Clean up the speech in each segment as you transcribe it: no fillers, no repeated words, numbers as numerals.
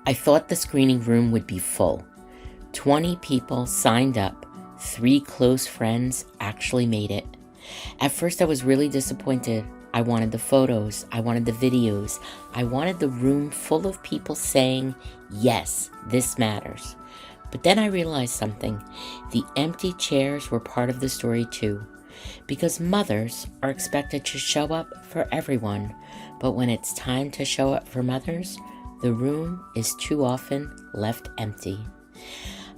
I thought the screening room would be full. 20 people signed up. 3 close friends actually made it. At first I was really disappointed. I wanted the photos, I wanted the videos, I wanted the room full of people saying, yes, this matters. But then I realized something. The empty chairs were part of the story too. Because mothers are expected to show up for everyone, but when it's time to show up for mothers, the room is too often left empty.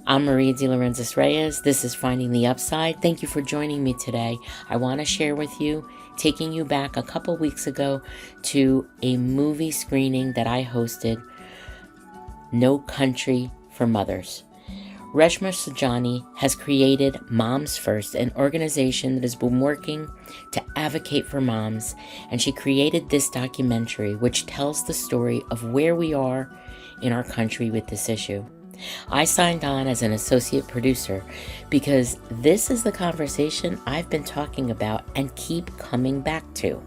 I'm Maria De Laurenzis Reyes. This is Finding the Upside. Thank you for joining me today. I want to share with you, taking you back a couple weeks ago to a movie screening that I hosted, No Country for Mothers. Reshma Saujani has created Moms First, an organization that has been working to advocate for moms, and she created this documentary which tells the story of where we are in our country with this issue. I signed on as an associate producer because this is the conversation I've been talking about and keep coming back to.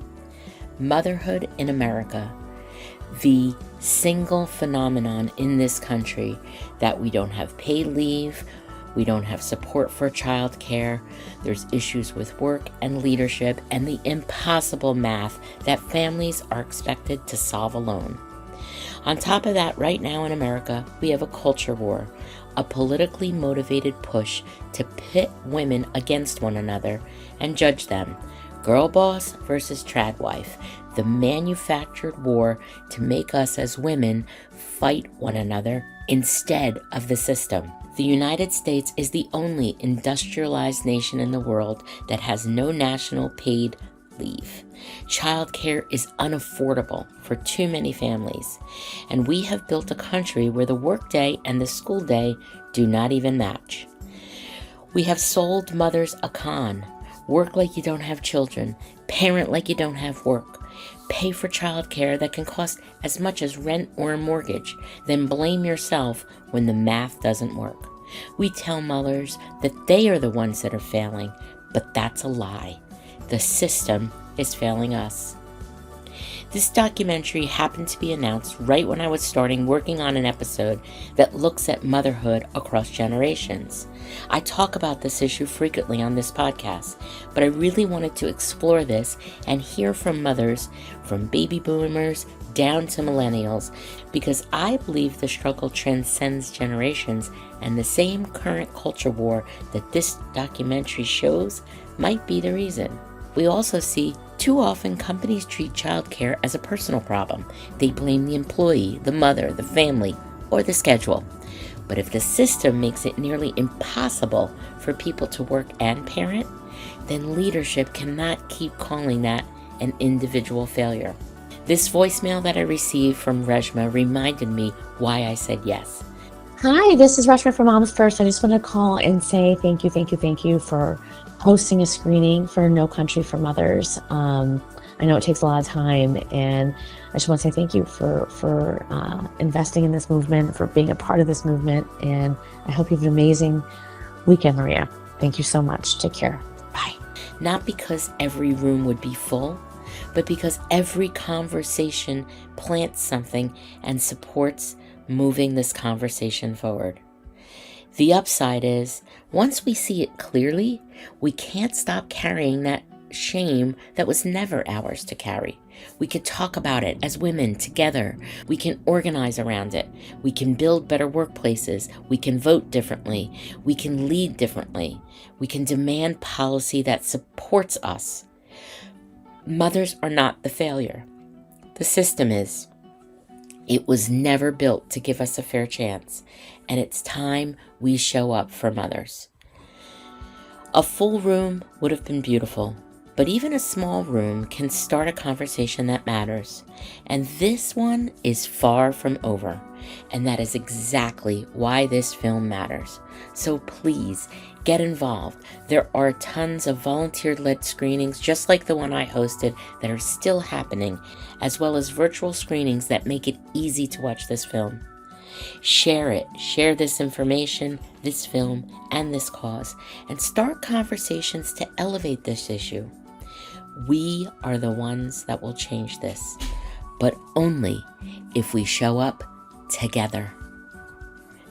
Motherhood in America, the single phenomenon in this country that we don't have paid leave, we don't have support for childcare, there's issues with work and leadership, and the impossible math that families are expected to solve alone. On top of that, right now in America, we have a culture war, a politically motivated push to pit women against one another and judge them. Girl boss versus trad wife, the manufactured war to make us as women fight one another instead of the system. The United States is the only industrialized nation in the world that has no national paid leave. Childcare is unaffordable for too many families, and we have built a country where the workday and the school day do not even match. We have sold mothers a con. Work like you don't have children, parent like you don't have work, pay for childcare that can cost as much as rent or a mortgage, then blame yourself when the math doesn't work. We tell mothers that they are the ones that are failing, but that's a lie. The system is failing us. This documentary happened to be announced right when I was starting working on an episode that looks at motherhood across generations. I talk about this issue frequently on this podcast, but I really wanted to explore this and hear from mothers, from baby boomers down to millennials, because I believe the struggle transcends generations, and the same current culture war that this documentary shows might be the reason. We also see too often companies treat childcare as a personal problem. They blame the employee, the mother, the family, or the schedule. But if the system makes it nearly impossible for people to work and parent, then leadership cannot keep calling that an individual failure. This voicemail that I received from Reshma reminded me why I said yes. Hi, this is Reshma from Moms First. I just want to call and say thank you for hosting a screening for No Country for Mothers. I know it takes a lot of time, and I just want to say thank you for investing in this movement, for being a part of this movement, and I hope you have an amazing weekend, Maria. Thank you so much. Take care. Bye. Not because every room would be full, but because every conversation plants something and supports moving this conversation forward. The upside is, once we see it clearly, we can't stop carrying that shame that was never ours to carry. We can talk about it as women together. We can organize around it. We can build better workplaces. We can vote differently. We can lead differently. We can demand policy that supports us. Mothers are not the failure. The system is. It was never built to give us a fair chance, and it's time we show up for mothers. A full room would have been beautiful, but even a small room can start a conversation that matters, and this one is far from over, and that is exactly why this film matters. So please, get involved. There are tons of volunteer-led screenings, just like the one I hosted, that are still happening, as well as virtual screenings that make it easy to watch this film. Share it. Share this information, this film, and this cause, and start conversations to elevate this issue. We are the ones that will change this, but only if we show up together.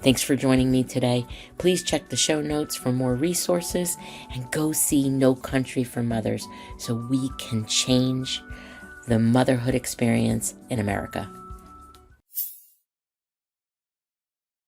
Thanks for joining me today. Please check the show notes for more resources and go see No Country for Mothers so we can change the motherhood experience in America.